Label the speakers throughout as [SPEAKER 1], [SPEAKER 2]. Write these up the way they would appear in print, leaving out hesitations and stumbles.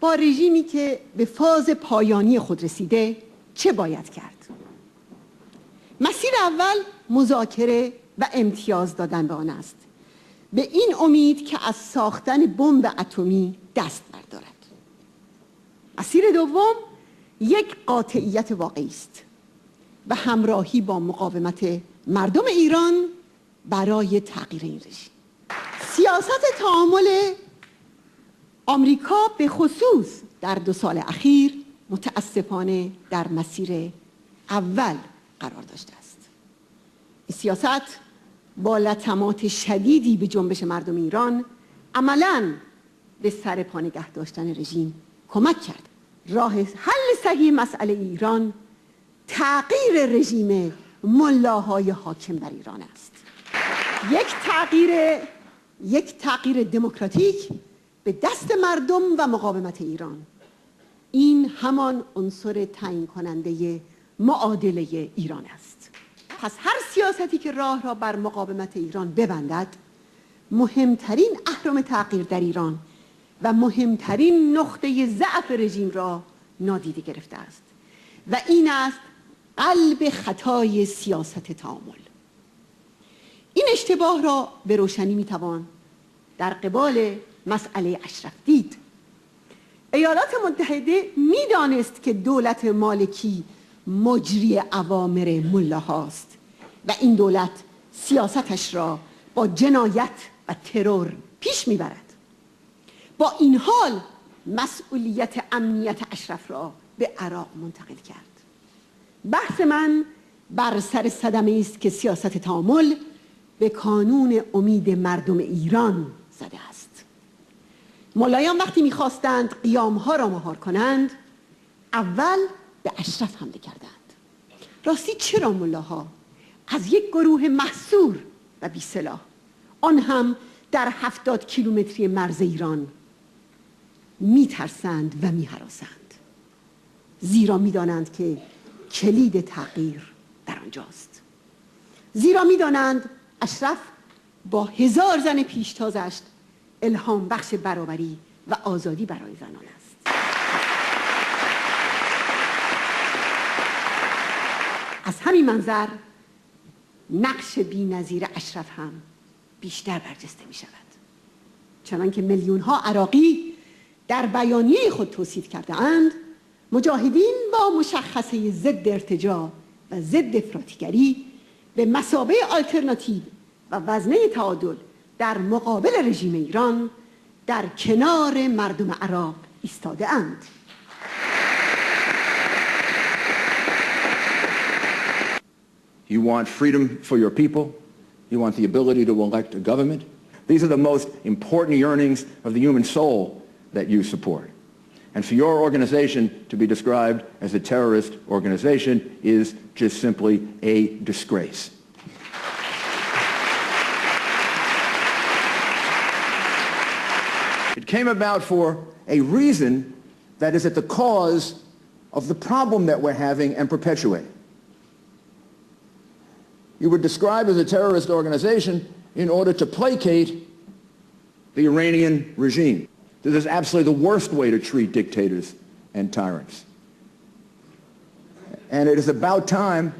[SPEAKER 1] با رژیمی که به فاز پایانی خود رسیده چه باید کرد؟ مسیر اول مذاکره و امتیاز دادن به آن است، به این امید که از ساختن بمب اتمی دست بردارد. مسیر دوم یک قاطعیت واقعی است و همراهی با مقاومت مردم ایران برای تغییر این رژیم. سیاست تعامل آمریکا به خصوص در 2 سال اخیر متاسفانه در مسیر اول قرار داشته است. این سیاست با لطمات شدیدی به جنبش مردم ایران عملاً به سر پا نگه داشتن رژیم کمک کرد. راه حل صحیح مسئله ایران تغییر رژیم ملاهای حاکم بر ایران است. یک تغییر دموکراتیک به دست مردم و مقاومت ایران. این همان عنصر تعیین کننده معادله ایران است. پس هر سیاستی که راه را بر مقاومت ایران ببندد، مهمترین اهرم تغییر در ایران و مهمترین نقطه ضعف رژیم را نادیده گرفته است و این است قلب خطای سیاست تعامل. این اشتباه را به روشنی میتوان در قبال مسئله اشرف دید. ایالات متحده میدانست که دولت مالکی مجری اوامر ملاهاست و این دولت سیاستش را با جنایت و ترور پیش میبرد. با این حال مسئولیت امنیت اشرف را به عراق منتقل کرد. بحث من بر سر صدمه است که سیاست تعامل به کانون امید مردم ایران زده است. ملایان وقتی میخواستند قیامها را مهار کنند، اول به اشرف حمله کردند. راستی چرا ملاها از یک گروه محصور و بی سلاح، آن هم در 70 کیلومتری مرز ایران، میترسند و میهراسند؟ زیرا میدانند که کلید تغییر در آنجاست. زیرا میدانند اشرف با 1000 زن پیشتازش الهام بخش برابری و آزادی برای زنان است. از همین منظر نقش بی‌نظیر اشرف هم بیشتر برجسته می شود. چنانکه میلیون‌ها عراقی در بیانیه خود توصیف کرده اند، مجاهدین با مشخصه ضد ارتجاع و ضد افراطیگری به مثابه آلترناتیو و وزنه تعادل در مقابل رژیم ایران در کنار مردم عراق ایستاده اند.
[SPEAKER 2] You want freedom for your people. You want the ability to elect a government. These are the most important yearnings of the human soul that you support. And for your organization to be described as a terrorist organization is just simply a disgrace. It came about for a reason that is at the cause of the problem that we're having and perpetuating. You were described as a terrorist organization in order to placate the Iranian regime. This is absolutely the worst way to treat dictators and tyrants. And it's about time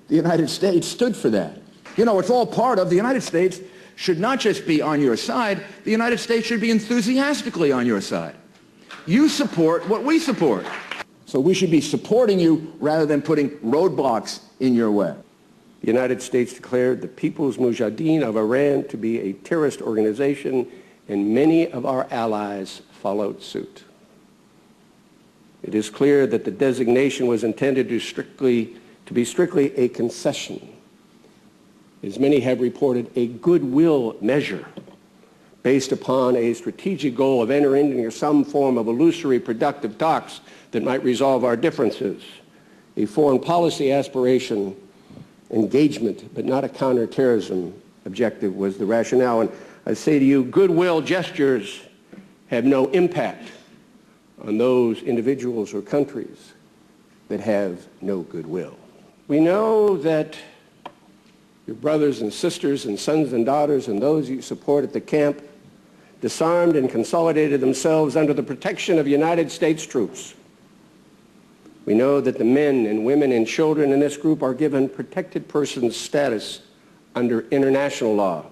[SPEAKER 2] the United States stood for that. You know, it's all part of the United States should not just be on your side, the United States should be enthusiastically on your side. You support what we support. So we should be supporting you rather than putting roadblocks in your way.
[SPEAKER 3] The United States declared the People's Mujahideen of Iran to be a terrorist organization, and many of our allies followed suit. It is clear that the designation was intended to be strictly a concession. As many have reported, a goodwill measure based upon a strategic goal of entering into some form of illusory productive talks that might resolve our differences. A foreign policy aspiration, engagement, but not a counterterrorism objective was the rationale. And I say to you, goodwill gestures have no impact on those individuals or countries that have no goodwill. We know that your brothers and sisters and sons and daughters and those you support at the camp disarmed and consolidated themselves under the protection of United States troops. We know that the men and women and children in this group are given protected persons status under international law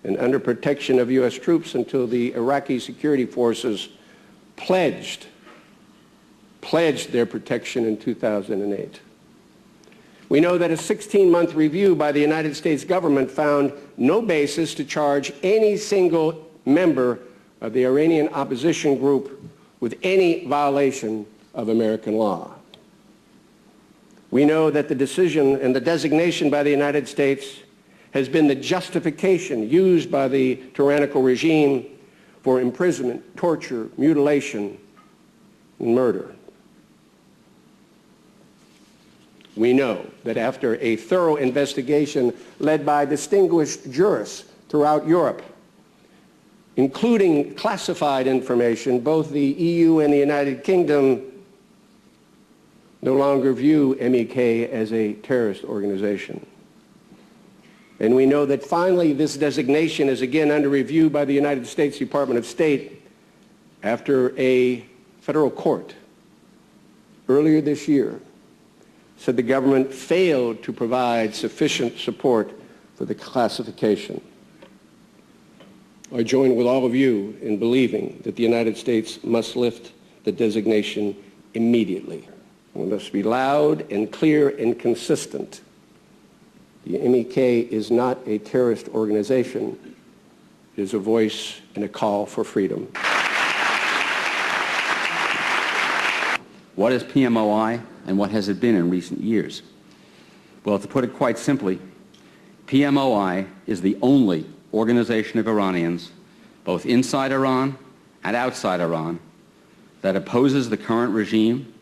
[SPEAKER 3] and under protection of U.S. troops until the Iraqi security forces pledged their protection in 2008. We know that a 16-month review by the United States government found no basis to charge any single member of the Iranian opposition group with any violation of American law. We know that the decision and the designation by the United States has been the justification used by the tyrannical regime for imprisonment, torture, mutilation, and murder. We know that after a thorough investigation led by distinguished jurists throughout Europe, including classified information, both the EU and the United Kingdom no longer view MEK as a terrorist organization. And we know that finally this designation is again under review by the United States Department of State after a federal court earlier this year said the government failed to provide sufficient support for the classification. I join with all of you in believing that the United States must lift the designation immediately. We must be loud and clear and consistent. The MEK is not a terrorist organization. It is a voice and a call for freedom.
[SPEAKER 4] What is PMOI and what has it been in recent years? Well, to put it quite simply, PMOI is the only organization of Iranians, both inside Iran and outside Iran, that opposes the current regime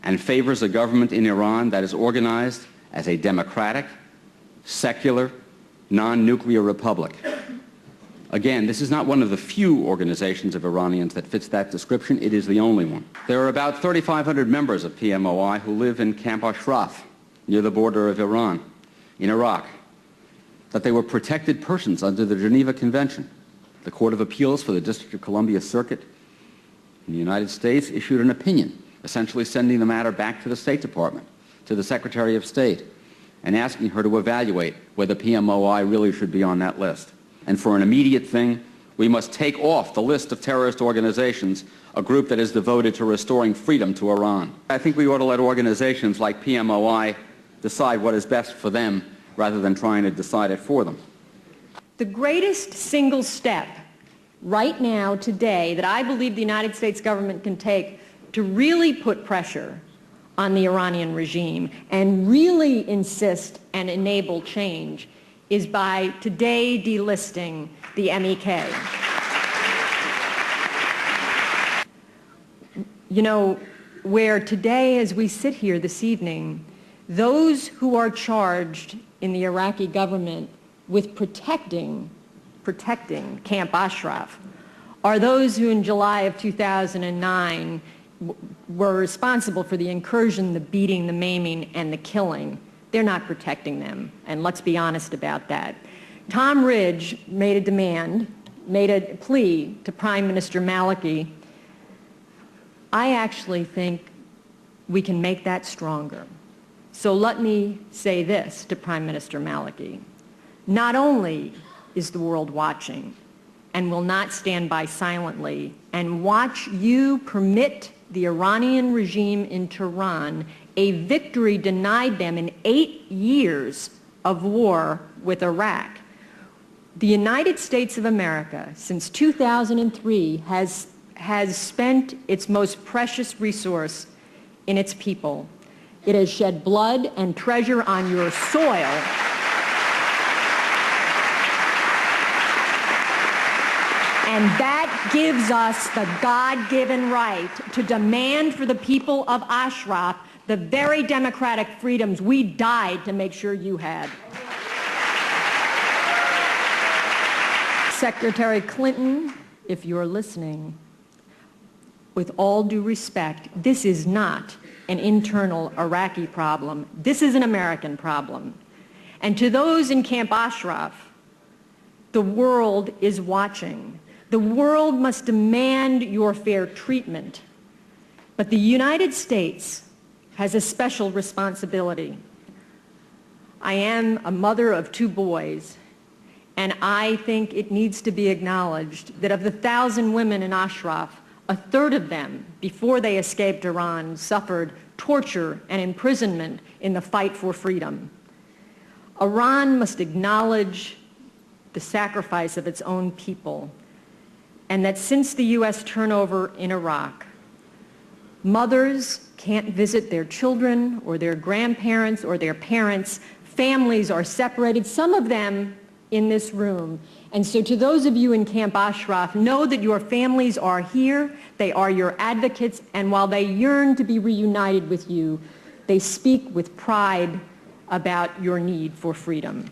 [SPEAKER 4] and favors a government in Iran that is organized as a democratic, secular, non-nuclear republic. Again, this is not one of the few organizations of Iranians that fits that description. It is the only one. There are about 3,500 members of PMOI who live in Camp Ashraf, near the border of Iran, in Iraq, that they were protected persons under the Geneva Convention. The Court of Appeals for the District of Columbia Circuit in the United States issued an opinion, essentially sending the matter back to the State Department, to the Secretary of State, and asking her to evaluate whether PMOI really should be on that list. And for an immediate thing, we must take off the list of terrorist organizations a group that is devoted to restoring freedom to Iran. I think we ought to let organizations like PMOI decide what is best for them rather than trying to decide it for them.
[SPEAKER 5] The greatest single step right now, today, that I believe the United States government can take to really put pressure on the Iranian regime and really insist and enable change is by today delisting the MEK. You know, where today, as we sit here this evening, those who are charged in the Iraqi government with protecting Camp Ashraf are those who in July of 2009 were responsible for the incursion, the beating, the maiming, and the killing. They're not protecting them, and let's be honest about that. Tom Ridge made a demand, made a plea to Prime Minister Maliki. I actually think we can make that stronger. So let me say this to Prime Minister Maliki. Not only is the world watching and will not stand by silently and watch you permit the Iranian regime in Tehran a victory denied them in 8 years of war with Iraq. The United States of America, since 2003, has spent its most precious resource in its people. It has shed blood and treasure on your soil. And that gives us the God-given right to demand for the people of Ashraf the very democratic freedoms we died to make sure you had. Secretary Clinton, if you're listening, with all due respect, this is not an internal Iraqi problem. This is an American problem. And to those in Camp Ashraf, the world is watching. The world must demand your fair treatment. But the United States has a special responsibility. I am a mother of 2 boys, and I think it needs to be acknowledged that of the 1,000 women in Ashraf, 1/3 of them, before they escaped Iran, suffered torture and imprisonment in the fight for freedom. Iran must acknowledge the sacrifice of its own people, and that since the U.S. turnover in Iraq, mothers can't visit their children or their grandparents or their parents. Families are separated, some of them in this room. And so to those of you in Camp Ashraf, know that your families are here, they are your advocates, and while they yearn to be reunited with you, they speak with pride about your need for freedom.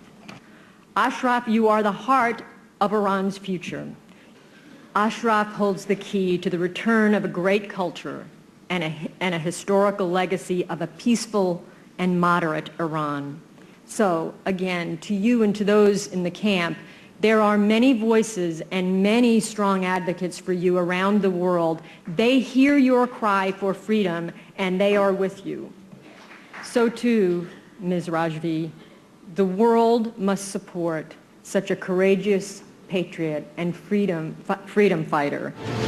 [SPEAKER 5] Ashraf, you are the heart of Iran's future. Ashraf holds the key to the return of a great culture and a historical legacy of a peaceful and moderate Iran. So, again, to you and to those in the camp, there are many voices and many strong advocates for you around the world. They hear your cry for freedom, and they are with you. So, too, Ms. Rajvi, the world must support such a courageous patriot and freedom fighter.